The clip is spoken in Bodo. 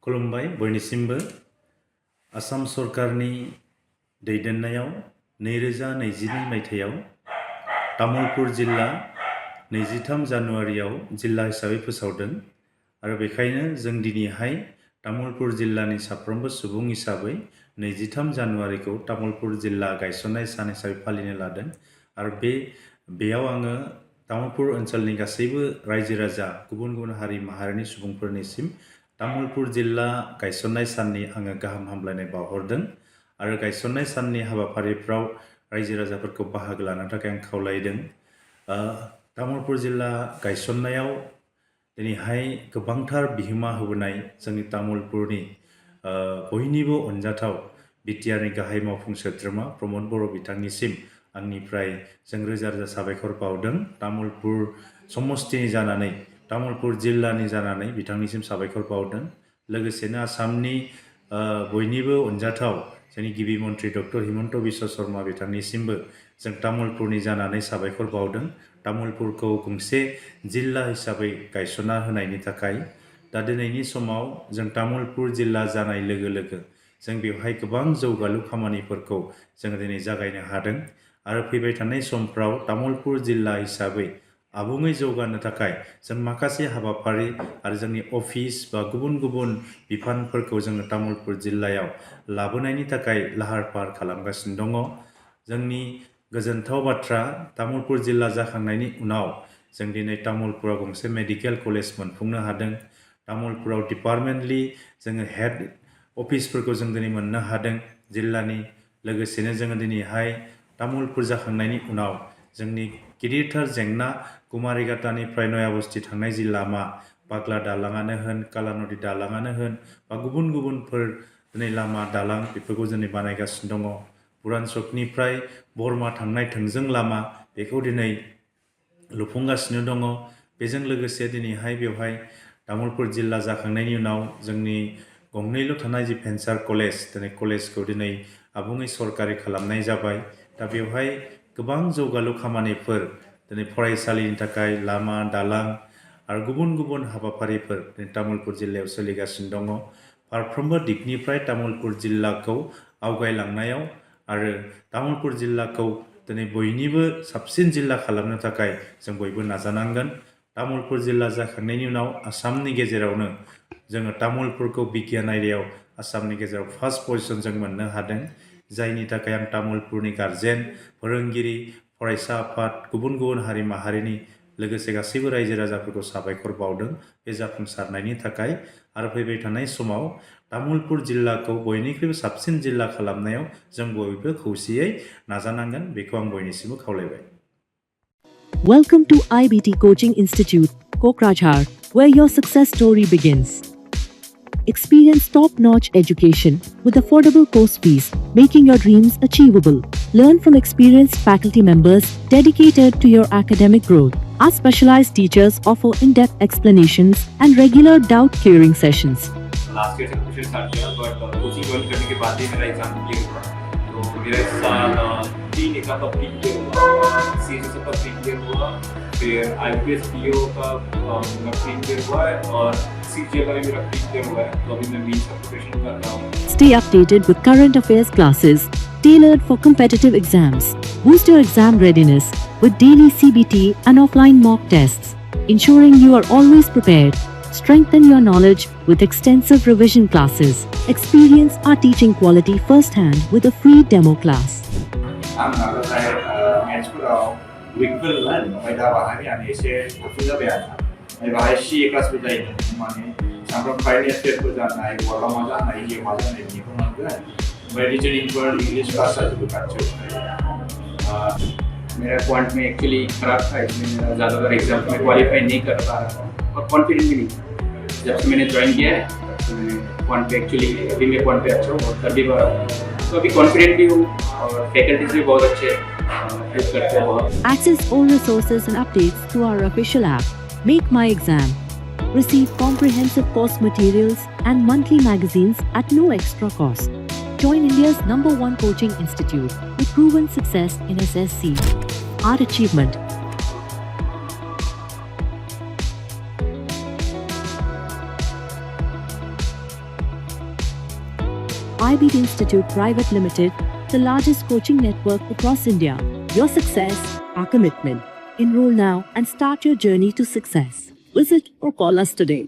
खुलुमबाय बयनिसिमबो आसाम सरकारनि दैदेननायाव 2022 मायथाइयाव तामुलपुर जिल्ला 23 जानुवारियाव जिल्ला हिसाबै फोसावदों आरो बेखायनो जों दिनैहाय तामुलपुर जिल्लानि साफ्रोमबो सुबुं हिसाबै 23 जानुवारिखौ तामुलपुर जिल्ला गायसननाय सान हिसाबै फालिनो लादों आरो बेयाव आङो तामुलपुर ओनसोलनि गासैबो रायजो राजा गुबुन गुबुन हारि माहारिनि सुबुंफोरनिसिम तामुलपुर जिल्ला गायसननाय साननि आङो गाहाम हामलायनाय बावहरदों आरो गायसननाय साननि हाबाफारिफ्राव रायजो राजाफोरखौ बाहागो लानो थाखाय आं खावलायदों। तामुलपुर जिल्ला गायसननायाव दिनैहाय गोबांथार बिहोमा होबोनाय जोंनि तामुलपुरनि बयनिबो अनजाथाव बिटिआरनि गाहाय मावफुं सोद्रोमा प्रमद बर' बिथांनिसिम आंनिफ्राय जों रोजा रोजा साबायखर बावदों। तामुलपुर समस्तिनि जानानै तामुलपुर जिल्लानि जानानै बिथांनिसिम साबायखर बावदों। लोगोसेनो आसामनि बयनिबो अनजाथाव जोंनि गिबि मन्त्रि डक्टर हिमन्त बिश्व शर्मा बिथांनिसिमबो जों तामुलपुरनि जानानै साबायखर बावदों तामुलपुरखौ गंसे जिल्ला हिसाबै गायसनना होनायनि थाखाय। दा दिनैनि समाव जों तामुलपुर जिल्ला जानाय लोगो लोगो जों बेवहाय गोबां जौगालु खामानिफोरखौ जों दिनै जागायनो हादों आरो फैबाय थानाय समफ्राव तामुलपुर जिल्ला हिसाबै आबुङै जौगानो थाखाय जों माखासे हाबाफारि आरो जोंनि अफिस बा गुबुन गुबुन बिफानफोरखौ जोङो तामुलपुर जिल्लायाव लाबोनायनि थाखाय लाहार फाहार खालामगासिनो दङ। जोंनि गोजोनथाव बाथ्रा तामुलपुर जिल्ला जाखांनायनि उनाव जों दिनै तामुलपुराव गंसे मेडिकेल कलेज मोनफुंनो हादों। तामुलपुराव डिपार्टमेन्टलि जोङो हेड अफिसफोरखौ जों दिनै मोननो हादों जिल्लानि। लोगोसेनो जोङो दिनैहाय तामुलपुर जाखांनायनि उनाव जोंनि गिदिरथार जेंना कुमारिघाटानिफ्राय नयाबस्थि थांनाय जि लामा बाग्ला दालाङानो होन कालानदि दालाङानो होन बा गुबुन गुबुनफोर दिनै लामा दालां बेफोरखौ दिनै बानायगासिनो दङ। पुरान चकनिफ्राय बरमा थांनाय थोंजों लामा बेखौ दिनै लुफुंगासिनो दङ। बेजों लोगोसे दिनैहाय बेवहाय तामुलपुर जिल्ला जाखांनायनि उनाव जोंनि गंनैल' थानाय जि भेन्सार कलेज दिनै कलेजखौ दिनै आबुङै सरकारि खालामनाय जाबाय। दा बेवहाय गोबां जौगालु खामानिफोर दिनै फरायसालिनि थाखाय लामा दालां आरो गुबुन गुबुन हाबाफारिफोर दिनै तामुलपुर जिल्लायाव सोलिगासिनो दङ। फारफ्रोमबो दिगनिफ्राय तामुलपुर जिल्लाखौ आवगायलांनायाव आरो तामुलपुर जिल्लाखौ दिनै बयनिबो साबसिन जिल्ला खालामनो थाखाय जों बयबो नाजानांगोन। तामुलपुर जिल्ला जाखांनायनि उनाव आसामनि गेजेरावनो जोङो तामुलपुरखौ बिगियान आयदायाव आसामनि गेजेराव फार्स्ट पजिशन जों मोननो हादों। जायनि थाखाय आं तामुलपुरनि गार्जेन फोरोंगिरि फरायसा आफाद गुबुन गुबुन हारि माहारिनि लोगोसे गासैबो रायजो राजाफोरखौ साबायखर बावदों बे जाफुंसारनायनि थाखाय। आरो फैबाय थानाय समाव तामुलपुर जिल्लाखौ बयनिख्रुइबो साबसिन जिल्ला खालामनायाव जों बयबो खौसेयै नाजानांगोन बेखौ आं बयनिसिमबो खावलायबाय। Welcome to IBT Coaching Institute, Kokrajhar, where your success story begins. Experience top-notch education with affordable course fees, making your dreams achievable. Learn from experienced faculty members dedicated to your academic growth. Our specialized teachers offer in-depth explanations and regular doubt-clearing sessions. Last year से कोचिंग स्टार्ट किया बट कोचिंग ज्वाइन करने के बाद ही मेरा एग्जाम क्लियर हुआ। तो मेरा इस साल 3 एग्जाम का प्री क्लियर हुआ, सीएसएस का प्री क्लियर हुआ, फिर आईपीएस पीओ का मेरा प्री क्लियर हुआ है और सीजीए का भी मेरा प्री क्लियर हुआ है। तो अभी मैं मेंस का प्रिपरेशन कर रहा हूँ। Stay updated with current affairs classes tailored for competitive exams. Boost your exam readiness with daily CBT and offline mock tests, ensuring you are always prepared. Strengthen your knowledge with extensive revision classes. Experience our teaching quality firsthand with a free demo class. saya weekly kan pada bahari ada isi kuliah biasa. Bahari si kelas berjalan, mana sampai final year berjalan, walau macam naik je macam naik ni pun macam. Medicine four English का सच बच्चों मेरा पॉइंट में एक्चुअली खराब था इसलिए मेरा ज़्यादातर एग्जाम में क्वालिफाई नहीं कर पा रहा था और कॉन्फिडेंट भी नहीं था। जब से मैंने ज्वाइन किया है तो मैंने पॉइंट पे एक्चुअली अभी मैं पॉइंट पे अच्छा हूँ और कर भी पा रहा हूँ। तो अभी कॉन्फिडेंट भी हूँ और फैकल्टीज भी बहुत अच्छे हेल्प करते हैं बहुत। Access all resources and updates through our official app, Make My Exam. Receive comprehensive course materials and monthly magazines at no extra cost. Join India's #1 coaching institute with proven success in SSC. Our achievement. IBT Institute Private Limited, the largest coaching network across India. Your success, our commitment. Enroll now and start your journey to success. Visit or call us today.